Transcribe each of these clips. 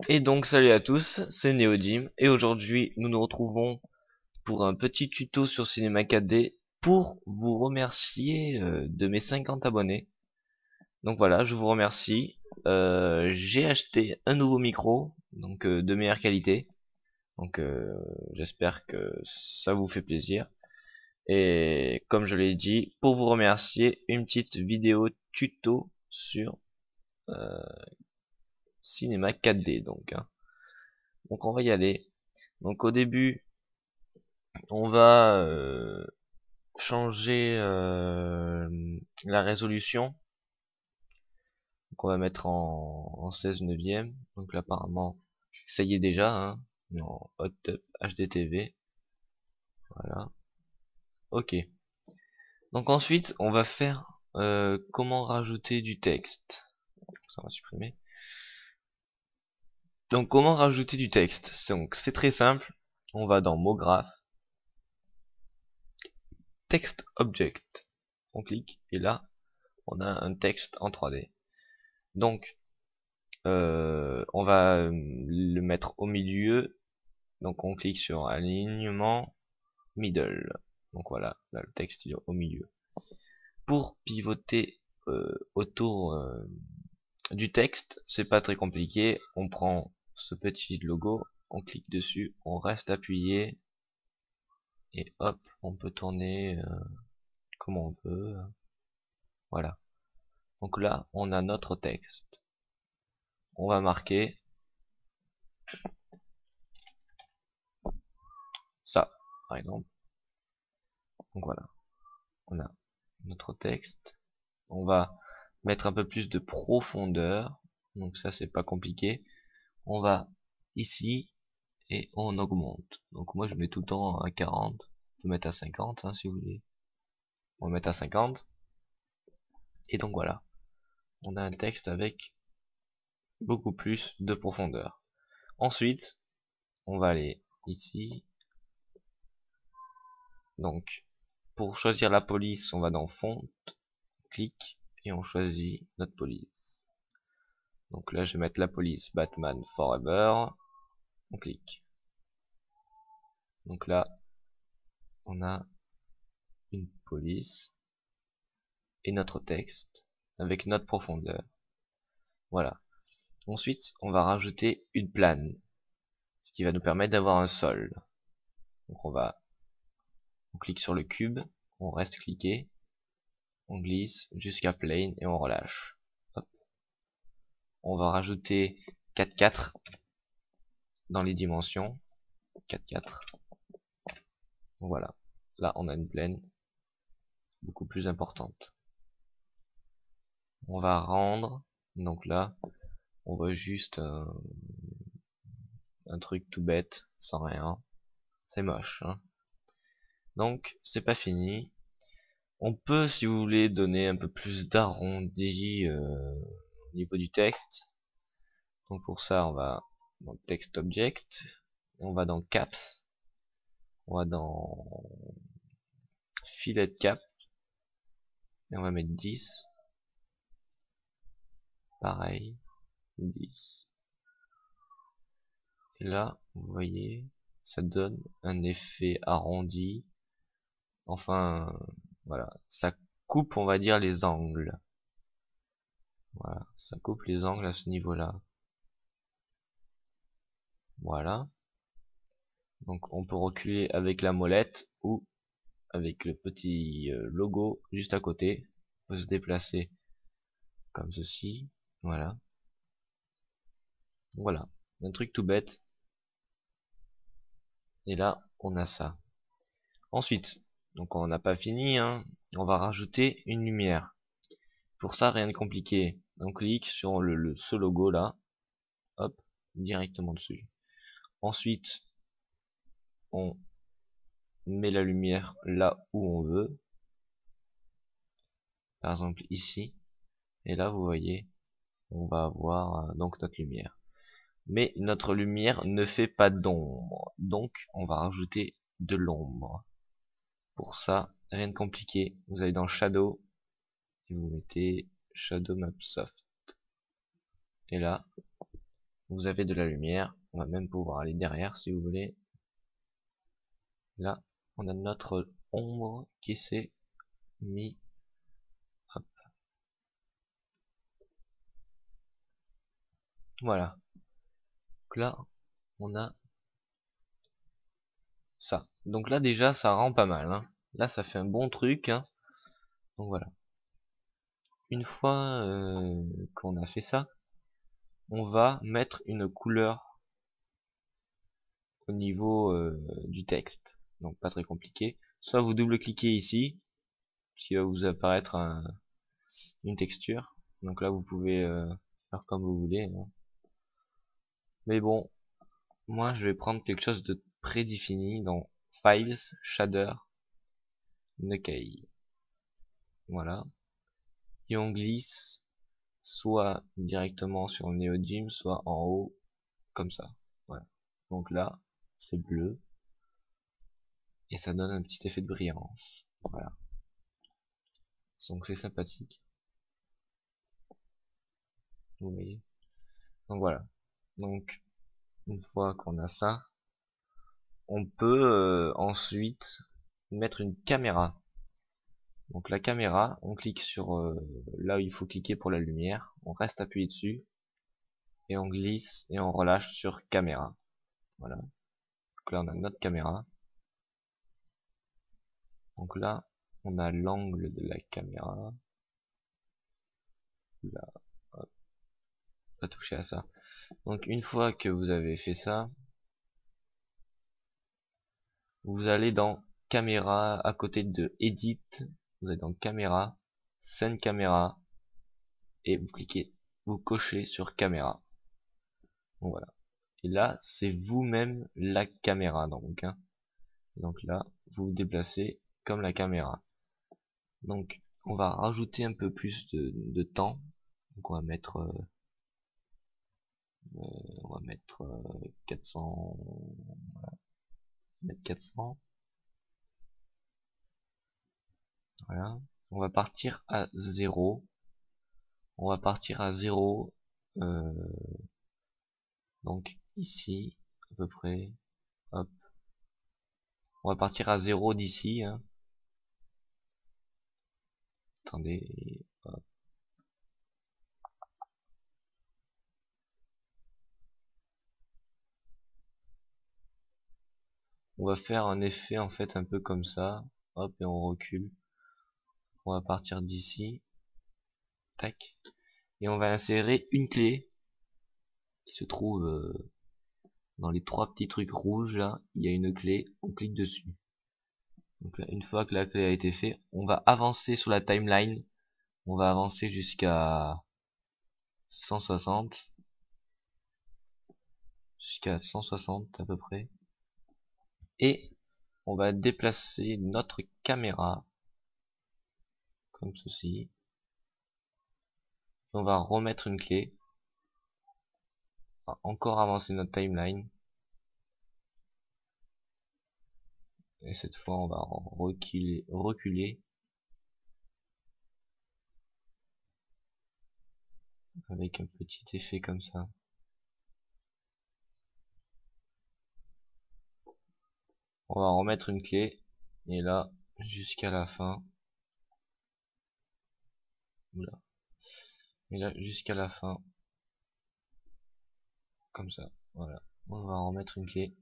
Et donc salut à tous, c'est Neodim et aujourd'hui nous nous retrouvons pour un petit tuto sur Cinema 4D pour vous remercier de mes 50 abonnés. Donc voilà, je vous remercie. J'ai acheté un nouveau micro, donc de meilleure qualité. Donc j'espère que ça vous fait plaisir. Et comme je l'ai dit, pour vous remercier, une petite vidéo tuto sur euh, Cinema 4D donc, hein. Donc on va y aller. Donc au début, on va changer la résolution. Donc on va mettre en 16 neuvième. Donc là apparemment, ça y est déjà, hein. En Hot HDTV. Voilà. Ok. Donc ensuite, on va faire comment rajouter du texte. Ça va supprimer. Donc comment rajouter du texte? Donc c'est très simple. On va dans mots graphes, text object. On clique et là, on a un texte en 3D. Donc on va le mettre au milieu. Donc on clique sur alignement, middle. Donc voilà, là le texte il est au milieu. Pour pivoter autour du texte, c'est pas très compliqué. On prend ce petit logo, on clique dessus, on reste appuyé et hop, on peut tourner comme on veut. Voilà. Donc là, on a notre texte. On va marquer ça, par exemple. Donc voilà, on a notre texte. On va mettre un peu plus de profondeur. Donc ça, c'est pas compliqué. On va ici et on augmente. Donc moi, je mets tout le temps à 40. On peut mettre à 50 hein, si vous voulez. On va mettre à 50. Et donc voilà, on a un texte avec beaucoup plus de profondeur. Ensuite, on va aller ici. Donc, pour choisir la police, on va dans Font, clic, et on choisit notre police. Donc là, je vais mettre la police Batman Forever. On clique. Donc là, on a une police et notre texte avec notre profondeur. Voilà. Ensuite, on va rajouter une plane, ce qui va nous permettre d'avoir un sol. Donc on clique sur le cube, on reste cliqué, on glisse jusqu'à plane et on relâche. Hop. On va rajouter 4,4 dans les dimensions. 4,4. Voilà. Là, on a une plane beaucoup plus importante. On va rendre. Donc là, on va juste un truc tout bête, sans rien. C'est moche, hein. Donc, c'est pas fini. On peut, si vous voulez, donner un peu plus d'arrondi au niveau du texte. Donc pour ça, on va dans Text Object, on va dans Caps, on va dans Fillet Cap, et on va mettre 10. Pareil, 10. Et là, vous voyez, ça donne un effet arrondi. Enfin, voilà, ça coupe, on va dire, les angles. Voilà, ça coupe les angles à ce niveau-là. Voilà. Donc on peut reculer avec la molette ou avec le petit logo juste à côté. On peut se déplacer comme ceci. Voilà. Voilà. Un truc tout bête. Et là, on a ça. Ensuite, donc on n'a pas fini, hein. On va rajouter une lumière. Pour ça, rien de compliqué. On clique sur ce logo là. Hop, directement dessus. Ensuite, on met la lumière là où on veut. Par exemple ici. Et là, vous voyez, on va avoir donc notre lumière. Mais notre lumière ne fait pas d'ombre. Donc, on va rajouter de l'ombre. Pour ça, rien de compliqué. Vous allez dans Shadow et vous mettez Shadow Map Soft. Et là, vous avez de la lumière. On va même pouvoir aller derrière si vous voulez. Là, on a notre ombre qui s'est mis. Hop. Voilà. Donc là, on a ça. Donc là déjà, ça rend pas mal. Hein. Là, ça fait un bon truc. Hein. Donc voilà. Une fois qu'on a fait ça, on va mettre une couleur au niveau du texte. Donc pas très compliqué. Soit vous double-cliquez ici, qui va vous apparaître une texture. Donc là, vous pouvez faire comme vous voulez. Hein. Mais bon, moi, je vais prendre quelque chose de prédéfini dans Files, Shader, Nuke. Voilà. Et on glisse soit directement sur le Neodim, soit en haut, comme ça. Voilà. Donc là, c'est bleu. Et ça donne un petit effet de brillance. Voilà. Donc c'est sympathique. Vous voyez. Donc voilà. Donc, une fois qu'on a ça, on peut ensuite mettre une caméra. Donc la caméra, on clique sur là où il faut cliquer pour la lumière, on reste appuyé dessus, et on glisse et on relâche sur caméra. Voilà. Donc là on a notre caméra. Donc là, on a l'angle de la caméra. Là, hop, pas toucher à ça. Donc une fois que vous avez fait ça, vous allez dans caméra, à côté de Edit, vous allez dans caméra, scène caméra, et vous cliquez, vous cochez sur caméra. Donc voilà. Et là, c'est vous-même la caméra, donc. Hein. Donc là, vous vous déplacez comme la caméra. Donc, on va rajouter un peu plus de temps. Donc on va mettre 400, voilà, mettre 400. Voilà. On va partir à 0. On va partir à 0. Donc ici, à peu près. Hop. On va partir à 0 d'ici. Hein. Attendez. Hop. On va faire un effet en fait un peu comme ça. Hop, et on recule. On va partir d'ici. Tac. Et on va insérer une clé qui se trouve dans les 3 petits trucs rouges là. Il y a une clé. On clique dessus. Donc là, une fois que la clé a été faite, on va avancer sur la timeline. On va avancer jusqu'à 160. Jusqu'à 160 à peu près. Et on va déplacer notre caméra comme ceci. On va remettre une clé. On va encore avancer notre timeline. Et cette fois on va reculer avec un petit effet comme ça. On va remettre une clé. Et là, jusqu'à la fin. Oula. Et là, jusqu'à la fin. Comme ça. Voilà. On va remettre une clé.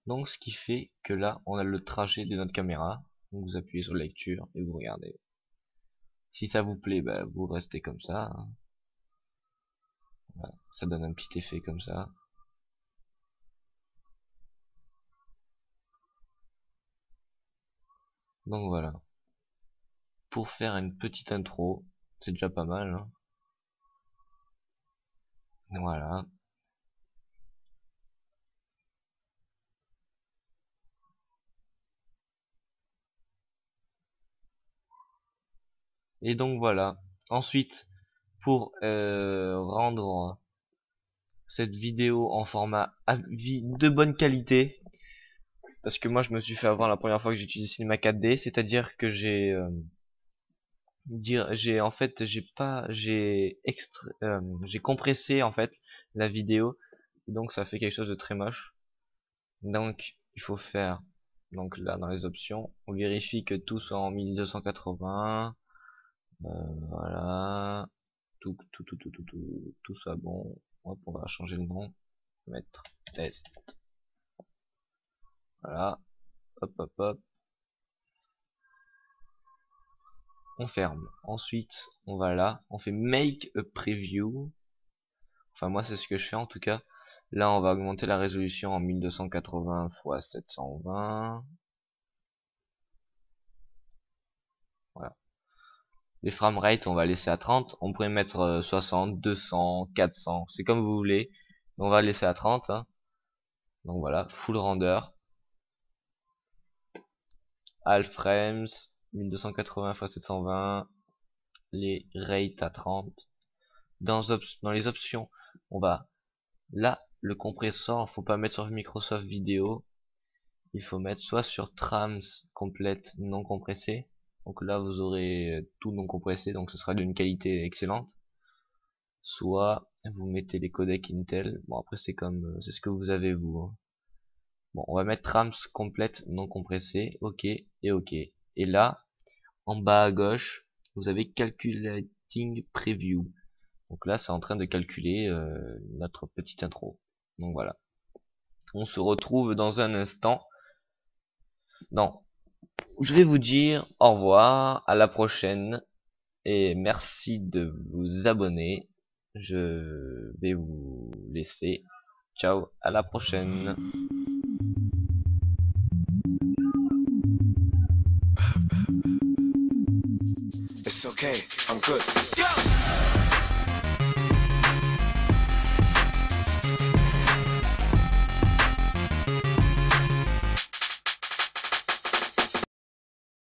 Donc ce qui fait que là, on a le trajet de notre caméra. Donc vous appuyez sur lecture et vous regardez. Si ça vous plaît, bah, vous restez comme ça. Hein. Voilà. Ça donne un petit effet comme ça. Donc voilà. Pour faire une petite intro, c'est déjà pas mal. Hein. Voilà. Et donc voilà. Ensuite, pour rendre cette vidéo en format de bonne qualité, parce que moi je me suis fait avoir la première fois que j'ai utilisé Cinema 4D, c'est-à-dire que j'ai en fait j'ai compressé en fait la vidéo, donc ça fait quelque chose de très moche. Donc il faut faire, donc là dans les options on vérifie que tout soit en 1280, voilà, tout soit bon. Hop, on va changer le nom, mettre test, voilà, hop hop hop, on ferme. Ensuite on va là, on fait make a preview. Enfin moi c'est ce que je fais en tout cas. Là on va augmenter la résolution en 1280 x 720. Voilà. Les framerate on va laisser à 30. On pourrait mettre 60, 200, 400. C'est comme vous voulez. On va laisser à 30. Hein. Donc voilà, full render. All frames, 1280 x 720. Les rates à 30. Dans les options, on va là le compresseur, faut pas mettre sur Microsoft Video. Il faut mettre soit sur trams complète non compressée, donc là vous aurez tout non compressé, donc ce sera d'une qualité excellente, soit vous mettez les codecs Intel. Bon après c'est comme c'est ce que vous avez vous, hein. Bon on va mettre trams complète non compressée, ok et ok, et là en bas à gauche vous avez calculating preview, donc là c'est en train de calculer notre petite intro. Donc voilà, on se retrouve dans un instant. Non, je vais vous dire au revoir, à la prochaine, et merci de vous abonner. Je vais vous laisser. Ciao, à la prochaine. It's okay, I'm good. Let's go!